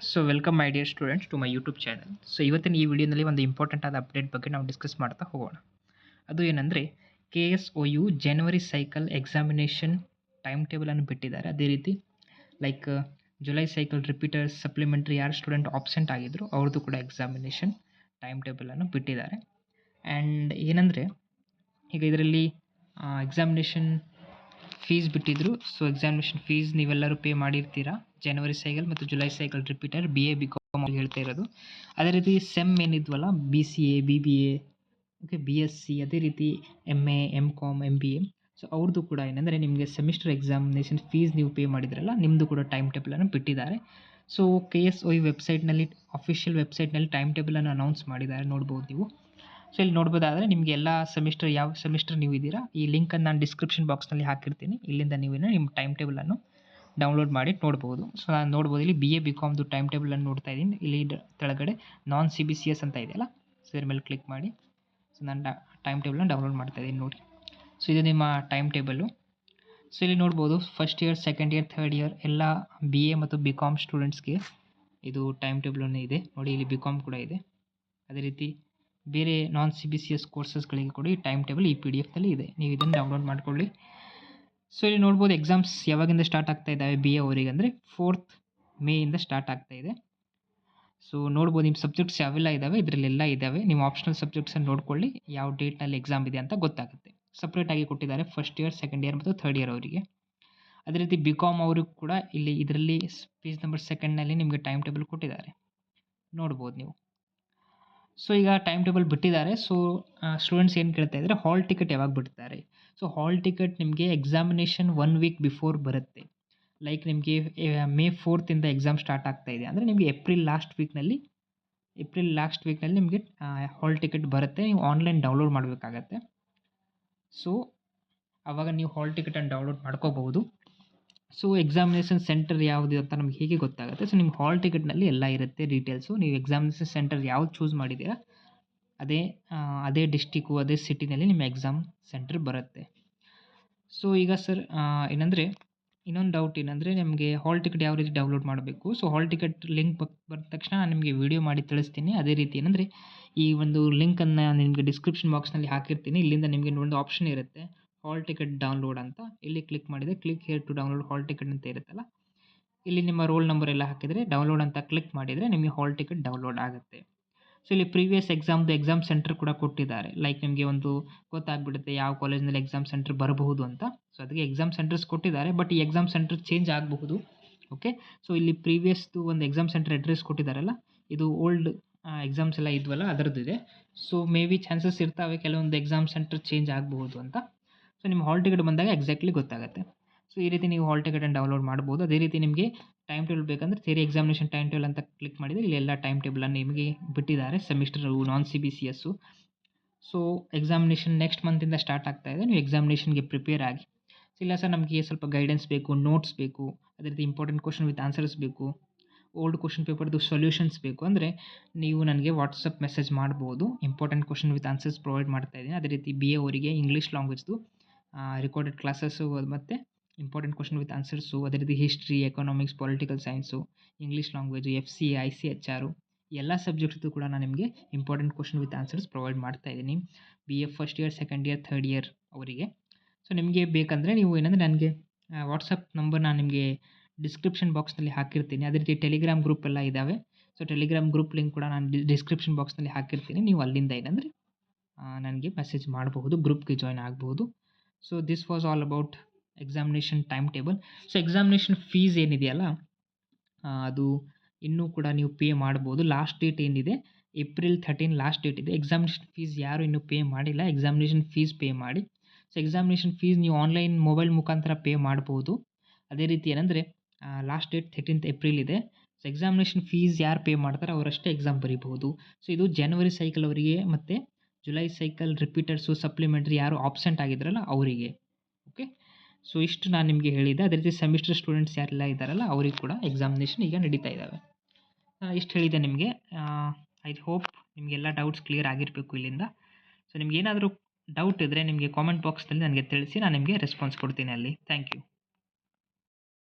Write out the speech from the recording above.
So welcome my dear students to my YouTube channel. So ಇವತ್ತಿನ ಈ ವಿಡಿಯೋನಲ್ಲಿ ಒಂದು ಇಂಪಾರ್ಟೆಂಟ್ ಆದ ಅಪ್ಡೇಟ್ ಬಗ್ಗೆ ನಾವು ಡಿಸ್ಕಸ್ ಮಾಡ್ತಾ ಹೋಗೋಣ. ಅದು ಏನಂದರೆ KSOU ಜನವರಿ ಸೈಕಲ್ ಎಕ್ಸಾಮಿನೇಷನ್ ಟೈಮ್ ಟೇಬಲನ್ನು ಬಿಟ್ಟಿದ್ದಾರೆ. ಅದೇ ರೀತಿ like July cycle repeaters supplementary ಯಾರು ಸ್ಟೂಡೆಂಟ್ ಆಬ್ಸೆಂಟ್ ಆಗಿದ್ರು ಅವ್ರದ್ದು ಕೂಡ ಎಕ್ಸಾಮಿನೇಷನ್ ಟೈಮ್ ಟೇಬಲನ್ನು ಬಿಟ್ಟಿದ್ದಾರೆ. ಆ್ಯಂಡ್ ಏನಂದರೆ ಈಗ ಇದರಲ್ಲಿ ಎಕ್ಸಾಮಿನೇಷನ್ ಫೀಸ್ ಬಿಟ್ಟಿದ್ರು. ಸೊ ಎಕ್ಸಾಮಿನೇಷನ್ ಫೀಸ್ ನೀವೆಲ್ಲರೂ ಪೇ ಮಾಡಿರ್ತೀರಾ. ಜನವರಿ ಸೈಕಲ್ ಮತ್ತು July cycle repeater BA BCom ಹೇಳ್ತಾ ಇರೋದು. ಅದೇ ರೀತಿ ಸೆಮ್ ಏನಿದ್ವಲ್ಲ BCA BBA ಓಕೆ BSc ಅದೇ ರೀತಿ MA MCom MBA ಸೊ ಅವ್ರದ್ದು ಕೂಡ ಏನಂದರೆ ನಿಮಗೆ ಸೆಮಿಸ್ಟರ್ ಎಕ್ಸಾಮಿನೇಷನ್ ಫೀಸ್ ನೀವು ಪೇ ಮಾಡಿದ್ರಲ್ಲ ನಿಮ್ಮದು ಕೂಡ ಟೈಮ್ ಟೇಬಲನ್ನು ಬಿಟ್ಟಿದ್ದಾರೆ. ಸೊ KSOU ವೆಬ್ಸೈಟ್ನಲ್ಲಿ ಅಫಿಷಿಯಲ್ ವೆಬ್ಸೈಟ್ನಲ್ಲಿ ಟೈಮ್ ಟೇಬಲನ್ನು ಅನೌನ್ಸ್ ಮಾಡಿದ್ದಾರೆ, ನೋಡ್ಬೋದು ನೀವು. ಸೊ ಇಲ್ಲಿ ನೋಡ್ಬೋದಾದರೆ ನಿಮಗೆ ಎಲ್ಲ ಸೆಮಿಸ್ಟರ್ ಯಾವ ಸೆಮಿಸ್ಟರ್ ನೀವು ಇದ್ದೀರಾ ಈ ಲಿಂಕನ್ನು ನಾನು ಡಿಸ್ಕ್ರಿಪ್ಷನ್ ಬಾಕ್ಸ್ನಲ್ಲಿ ಹಾಕಿರ್ತೀನಿ. ಇಲ್ಲಿಂದ ನೀವು ನಿಮ್ಮ ಟೈಮ್ ಟೇಬಲನ್ನು ಡೌನ್ಲೋಡ್ ಮಾಡಿ ನೋಡ್ಬೋದು. ಸೊ ನಾನು ನೋಡ್ಬೋದು ಇಲ್ಲಿ BA BComದು ಟೈಮ್ ಟೇಬಲನ್ನು ನೋಡ್ತಾ ಇದ್ದೀನಿ. ಇಲ್ಲಿ ಕೆಳಗಡೆ ನಾನ್ CBCS ಅಂತ ಇದೆಯಲ್ಲ, ಸೊ ಇದ್ರ ಮೇಲೆ ಕ್ಲಿಕ್ ಮಾಡಿ ಸೊ ನಾನು ಟೈಮ್ ಟೇಬಲನ್ನ ಡೌನ್ಲೋಡ್ ಮಾಡ್ತಾ ಇದ್ದೀನಿ ನೋಡಿ. ಸೊ ಇದು ನಿಮ್ಮ ಟೈಮ್ ಟೇಬಲು. ಸೊ ಇಲ್ಲಿ ನೋಡ್ಬೋದು first year, second year, third year ಎಲ್ಲ BA ಮತ್ತು BCom ಸ್ಟೂಡೆಂಟ್ಸ್ಗೆ ಇದು ಟೈಮ್ ಟೇಬಲನ್ನು ಇದೆ ನೋಡಿ. ಇಲ್ಲಿ BCom ಕೂಡ ಇದೆ. ಅದೇ ರೀತಿ ಬೇರೆ ನಾನ್ CBCS ಕೋರ್ಸಸ್ಗಳಿಗೆ ಕೂಡ ಈ ಟೈಮ್ ಟೇಬಲ್ ಈ PDF ಇದೆ, ನೀವು ಇದನ್ನು ಡೌನ್ಲೋಡ್ ಮಾಡ್ಕೊಳ್ಳಿ. ಸೊ ಇಲ್ಲಿ ನೋಡ್ಬೋದು ಎಕ್ಸಾಮ್ಸ್ ಯಾವಾಗಿಂದ ಸ್ಟಾರ್ಟ್ ಆಗ್ತಾ ಇದ್ದಾವೆ BA ಅವರಿಗೆ ಅಂದರೆ 4th ಮೇಯಿಂದ ಸ್ಟಾರ್ಟ್ ಆಗ್ತಾ ಇದೆ. ಸೊ ನೋಡ್ಬೋದು ನಿಮ್ಮ ಸಬ್ಜೆಕ್ಟ್ಸ್ ಯಾವೆಲ್ಲ ಇದ್ದಾವೆ ಇದರಲ್ಲೆಲ್ಲ ಇದ್ದಾವೆ. ನಿಮ್ಮ ಆಪ್ಷನಲ್ ಸಬ್ಜೆಕ್ಟ್ಸನ್ನು ನೋಡ್ಕೊಳ್ಳಿ, ಯಾವ ಡೇಟ್ನಲ್ಲಿ ಎಕ್ಸಾಮ್ ಇದೆ ಅಂತ ಗೊತ್ತಾಗುತ್ತೆ. ಸಪ್ರೇಟಾಗಿ ಕೊಟ್ಟಿದ್ದಾರೆ ಫಸ್ಟ್ ಇಯರ್, ಸೆಕೆಂಡ್ ಇಯರ್ ಮತ್ತು ಥರ್ಡ್ ಇಯರ್ ಅವರಿಗೆ. ಅದೇ ರೀತಿ BCom ಅವ್ರಿಗೆ ಕೂಡ ಇಲ್ಲಿ ಇದರಲ್ಲಿ ಪೇಜ್ ನಂಬರ್ 2ನಲ್ಲಿ ನಿಮಗೆ ಟೈಮ್ ಟೇಬಲ್ ಕೊಟ್ಟಿದ್ದಾರೆ, ನೋಡ್ಬೋದು ನೀವು. ಸೊ ಈಗ ಟೈಮ್ ಟೇಬಲ್ ಬಿಟ್ಟಿದ್ದಾರೆ. ಸೊ ಸ್ಟೂಡೆಂಟ್ಸ್ ಏನು ಕೇಳ್ತಾ ಇದ್ದಾರೆ, ಹಾಲ್ ಟಿಕೆಟ್ ಯಾವಾಗ ಬಿಡ್ತಾರೆ? ಸೊ ಹಾಲ್ ಟಿಕೆಟ್ ನಿಮಗೆ ಎಕ್ಸಾಮಿನೇಷನ್ 1 ವೀಕ್ ಬಿಫೋರ್ ಬರುತ್ತೆ. ಲೈಕ್ ನಿಮಗೆ May 4th ಎಕ್ಸಾಮ್ ಸ್ಟಾರ್ಟ್ ಆಗ್ತಾ ಇದೆ ಅಂದರೆ ನಿಮಗೆ ಏಪ್ರಿಲ್ ಲಾಸ್ಟ್ ವೀಕ್ನಲ್ಲಿ ನಿಮಗೆ ಹಾಲ್ ಟಿಕೆಟ್ ಬರುತ್ತೆ. ನೀವು ಆನ್ಲೈನ್ ಡೌನ್ಲೋಡ್ ಮಾಡಬೇಕಾಗತ್ತೆ. ಸೊ ಆವಾಗ ನೀವು ಹಾಲ್ ಟಿಕೆಟನ್ನು ಡೌನ್ಲೋಡ್ ಮಾಡ್ಕೋಬಹುದು. ಸೊ ಎಕ್ಸಾಮಿನೇಷನ್ ಸೆಂಟರ್ ಯಾವುದು ಅಂತ ನಮಗೆ ಹೇಗೆ ಗೊತ್ತಾಗುತ್ತೆ? ಸೊ ನಿಮ್ಮ ಹಾಲ್ ಟಿಕೆಟ್ನಲ್ಲಿ ಎಲ್ಲ ಇರುತ್ತೆ ಡೀಟೇಲ್ಸು. ನೀವು ಎಕ್ಸಾಮಿನೇಷನ್ ಸೆಂಟರ್ ಯಾವ್ದು ಚೂಸ್ ಮಾಡಿದ್ದೀರಾ ಅದೇ ಡಿಸ್ಟಿಕ್ಕು ಅದೇ ಸಿಟಿನಲ್ಲಿ ನಿಮ್ಮ ಎಕ್ಸಾಮ್ ಸೆಂಟರ್ ಬರುತ್ತೆ. ಸೊ ಈಗ ಸರ್ ಏನಂದರೆ ಇನ್ನೊಂದು ಡೌಟ್ ಏನಂದರೆ ನಿಮಗೆ ಹಾಲ್ ಟಿಕೆಟ್ ಯಾವ ರೀತಿ ಡೌನ್ಲೋಡ್ ಮಾಡಬೇಕು? ಸೊ ಹಾಲ್ ಟಿಕೆಟ್ ಲಿಂಕ್ ಬಂದ ತಕ್ಷಣ ನಾನು ನಿಮಗೆ ವಿಡಿಯೋ ಮಾಡಿ ತಿಳಿಸ್ತೀನಿ. ಅದೇ ರೀತಿ ಏನಂದರೆ ಈ ಒಂದು ಲಿಂಕನ್ನು ನಿಮಗೆ ಡಿಸ್ಕ್ರಿಪ್ಷನ್ ಬಾಕ್ಸ್ನಲ್ಲಿ ಹಾಕಿರ್ತೀನಿ. ಇಲ್ಲಿಂದ ನಿಮಗೆ ಒಂದು ಆಪ್ಷನ್ ಇರುತ್ತೆ ಹಾಲ್ ಟಿಕೆಟ್ ಡೌನ್ಲೋಡ್ ಅಂತ. ಇಲ್ಲಿ ಕ್ಲಿಕ್ ಮಾಡಿದರೆ click here to download hall ticket ಅಂತ ಇರುತ್ತಲ್ಲ, ಇಲ್ಲಿ ನಿಮ್ಮ ರೋಲ್ ನಂಬರ್ ಎಲ್ಲ ಹಾಕಿದರೆ ಡೌನ್ಲೋಡ್ ಅಂತ ಕ್ಲಿಕ್ ಮಾಡಿದರೆ ನಿಮಗೆ ಹಾಲ್ ಟಿಕೆಟ್ ಡೌನ್ಲೋಡ್ ಆಗುತ್ತೆ. ಸೊ ಇಲ್ಲಿ ಪ್ರೀವಿಯಸ್ ಎಕ್ಸಾಮ್ ಸೆಂಟರ್ ಕೂಡ ಕೊಟ್ಟಿದ್ದಾರೆ. ಲೈಕ್ ನಿಮಗೆ ಒಂದು ಗೊತ್ತಾಗ್ಬಿಡುತ್ತೆ ಯಾವ ಕಾಲೇಜ್ನಲ್ಲಿ ಎಕ್ಸಾಮ್ ಸೆಂಟರ್ ಬರಬಹುದು ಅಂತ. ಸೊ ಅದಕ್ಕೆ ಎಕ್ಸಾಮ್ ಸೆಂಟರ್ಸ್ ಕೊಟ್ಟಿದ್ದಾರೆ, ಬಟ್ ಈ ಎಕ್ಸಾಮ್ ಸೆಂಟರ್ ಚೇಂಜ್ ಆಗಬಹುದು. ಓಕೆ, ಸೊ ಇಲ್ಲಿ ಪ್ರೀವಿಯಸ್ದು ಒಂದು ಎಕ್ಸಾಮ್ ಸೆಂಟರ್ ಅಡ್ರೆಸ್ ಕೊಟ್ಟಿದ್ದಾರಲ್ಲ, ಇದು ಓಲ್ಡ್ ಎಕ್ಸಾಮ್ಸ್ ಎಲ್ಲ ಇದ್ವಲ್ಲ ಅದರದ್ದಿದೆ. ಸೊ ಮೇ ಬಿ ಚಾನ್ಸಸ್ ಇರ್ತಾವೆ ಕೆಲವೊಂದು ಎಕ್ಸಾಮ್ ಸೆಂಟರ್ ಚೇಂಜ್ ಆಗಬಹುದು ಅಂತ. ಸೊ ನಿಮ್ಮ ಹಾಲ್ ಟಿಕೆಟ್ ಬಂದಾಗ ಎಕ್ಸಾಕ್ಟ್ಲಿ ಗೊತ್ತಾಗುತ್ತೆ. ಸೊ ಈ ರೀತಿ ನೀವು ಹಾಲ್ ಟಿಕೆಟನ್ನು ಡೌನ್ಲೋಡ್ ಮಾಡ್ಬೋದು. ಅದೇ ರೀತಿ ನಿಮಗೆ ಟೈಮ್ ಟೇಬಲ್ ಬೇಕಂದರೆ ಥಿಯರಿ ಎಕ್ಸಾಮಿನೇಷನ್ ಟೈಮ್ ಟೇಬಲ್ ಅಂತ ಕ್ಲಿಕ್ ಮಾಡಿದರೆ ಇಲ್ಲಿ ಎಲ್ಲ ಟೈಮ್ ಟೇಬಲನ್ನು ನಿಮಗೆ ಬಿಟ್ಟಿದ್ದಾರೆ, semester non CBCS. So examination next ಮಂತಿಂದ ಸ್ಟಾರ್ಟ್ ಆಗ್ತಾ ಇದೆ. ನೀವು ಎಕ್ಸಾಮಿನೇಷನ್ಗೆ ಪ್ರಿಪೇರ್ ಆಗಿ. ಇಲ್ಲ ಸರ್ ನಮಗೆ ಸ್ವಲ್ಪ ಗೈಡೆನ್ಸ್ ಬೇಕು, ನೋಟ್ಸ್ ಬೇಕು, ಅದೇ ರೀತಿ ಇಂಪಾರ್ಟೆಂಟ್ ಕ್ವಶನ್ ವಿತ್ ಆನ್ಸರ್ಸ್ ಬೇಕು, ಓಲ್ಡ್ ಕ್ವಶನ್ ಪೇಪರ್ದು ಸೊಲ್ಯೂಷನ್ಸ್ ಬೇಕು ಅಂದರೆ ನೀವು ನನಗೆ ವಾಟ್ಸಪ್ ಮೆಸೇಜ್ ಮಾಡ್ಬೋದು. Important question with answers provide ಮಾಡ್ತಾ ಇದ್ದೀನಿ. ಅದೇ ರೀತಿ BA ಅವರಿಗೆ ಇಂಗ್ಲೀಷ್ ಲ್ಯಾಂಗ್ವೇಜ್ದು ರೆಕಾರ್ಡೆಡ್ ಕ್ಲಾಸಸ್ಸು ಮತ್ತು ಇಂಪಾರ್ಟೆಂಟ್ ಕ್ವಶನ್ ವಿತ್ ಆನ್ಸರ್ಸು, ಅದೇ ರೀತಿ history, economics, political science, English language, FCA ICHR ಎಲ್ಲ ಸಬ್ಜೆಕ್ಟ್ದು ಕೂಡ ನಾನು ನಿಮಗೆ important question with answers provide ಮಾಡ್ತಾ ಇದ್ದೀನಿ BA first year, second year, third year ಅವರಿಗೆ. ಸೊ ನಿಮಗೆ ಬೇಕಂದರೆ ನೀವು ಏನಂದರೆ ನನಗೆ ವಾಟ್ಸಪ್ ನಂಬರ್ ನಾನು ನಿಮಗೆ ಡಿಸ್ಕ್ರಿಪ್ಷನ್ ಬಾಕ್ಸ್ನಲ್ಲಿ ಹಾಕಿರ್ತೀನಿ. ಅದೇ ರೀತಿ ಟೆಲಿಗ್ರಾಮ್ ಗ್ರೂಪ್ ಎಲ್ಲ ಇದ್ದಾವೆ. ಸೊ ಟೆಲಿಗ್ರಾಮ್ ಗ್ರೂಪ್ ಲಿಂಕ್ ಕೂಡ ನಾನು ಡಿಸ್ಕ್ರಿಪ್ಷನ್ ಬಾಕ್ಸ್ನಲ್ಲಿ ಹಾಕಿರ್ತೀನಿ. ನೀವು ಅಲ್ಲಿಂದ ಏನಂದರೆ ನನಗೆ ಮೆಸೇಜ್ ಮಾಡಬಹುದು, ಗ್ರೂಪ್ಗೆ ಜಾಯ್ನ್ ಆಗಬಹುದು. So this was all about examination time table. So examination fees ಏನಿದೆಯಲ್ಲ ಅದು ಇನ್ನೂ ಕೂಡ ನೀವು ಪೇ ಮಾಡ್ಬೋದು. ಲಾಸ್ಟ್ ಡೇಟ್ ಏನಿದೆ ಏಪ್ರಿಲ್ 13 ಲಾಸ್ಟ್ ಡೇಟ್ ಇದೆ. ಎಕ್ಸಾಮಿನೇಷನ್ ಫೀಸ್ ಯಾರು ಇನ್ನೂ ಪೇ ಮಾಡಿಲ್ಲ, ಎಕ್ಸಾಮಿನೇಷನ್ ಫೀಸ್ ಪೇ ಮಾಡಿ. ಸೊ ಎಕ್ಸಾಮಿನೇಷನ್ ಫೀಸ್ ನೀವು ಆನ್ಲೈನ್ ಮೊಬೈಲ್ ಮುಖಾಂತರ ಪೇ ಮಾಡ್ಬೋದು. ಅದೇ ರೀತಿ ಏನಂದರೆ ಲಾಸ್ಟ್ ಡೇಟ್ 13th ಏಪ್ರಿಲ್ ಇದೆ. ಸೊ ಎಕ್ಸಾಮಿನೇಷನ್ ಫೀಸ್ ಯಾರು ಪೇ ಮಾಡ್ತಾರೆ ಅವರಷ್ಟೇ ಎಕ್ಸಾಮ್ ಬರೀಬಹುದು. ಸೊ ಇದು ಜನವರಿ ಸೈಕಲ್ ಅವರಿಗೆ ಮತ್ತು ಜುಲೈ ಸೈಕಲ್ ರಿಪೀಟರ್ಸು ಸಪ್ಲಿಮೆಂಟ್ರಿ ಯಾರು ಆಬ್ಸೆಂಟ್ ಆಗಿದ್ರಲ್ಲ ಅವರಿಗೆ. ಓಕೆ, ಸೊ ಇಷ್ಟು ನಾನು ನಿಮಗೆ ಹೇಳಿದ್ದೆ. ಅದೇ ರೀತಿ ಸೆಮಿಸ್ಟರ್ ಸ್ಟೂಡೆಂಟ್ಸ್ ಯಾರೆಲ್ಲ ಇದ್ದಾರಲ್ಲ ಅವ್ರಿಗೆ ಕೂಡ ಎಕ್ಸಾಮಿನೇಷನ್ ಈಗ ನಡೀತಾ ಇದ್ದಾವೆ. ಇಷ್ಟು ಹೇಳಿದ್ದೆ ನಿಮಗೆ. ಐ ಹೋಪ್ ನಿಮಗೆಲ್ಲ ಡೌಟ್ಸ್ ಕ್ಲಿಯರ್ ಆಗಿರಬೇಕು ಇಲ್ಲಿಂದ. ಸೊ ನಿಮ್ಗೆ ಏನಾದರೂ ಡೌಟ್ ಇದ್ದರೆ ನಿಮಗೆ ಕಾಮೆಂಟ್ ಬಾಕ್ಸ್ನಲ್ಲಿ ನನಗೆ ತಿಳಿಸಿ, ನಾನು ನಿಮಗೆ ರೆಸ್ಪಾನ್ಸ್ ಕೊಡ್ತೀನಿ ಅಲ್ಲಿ. Thank you.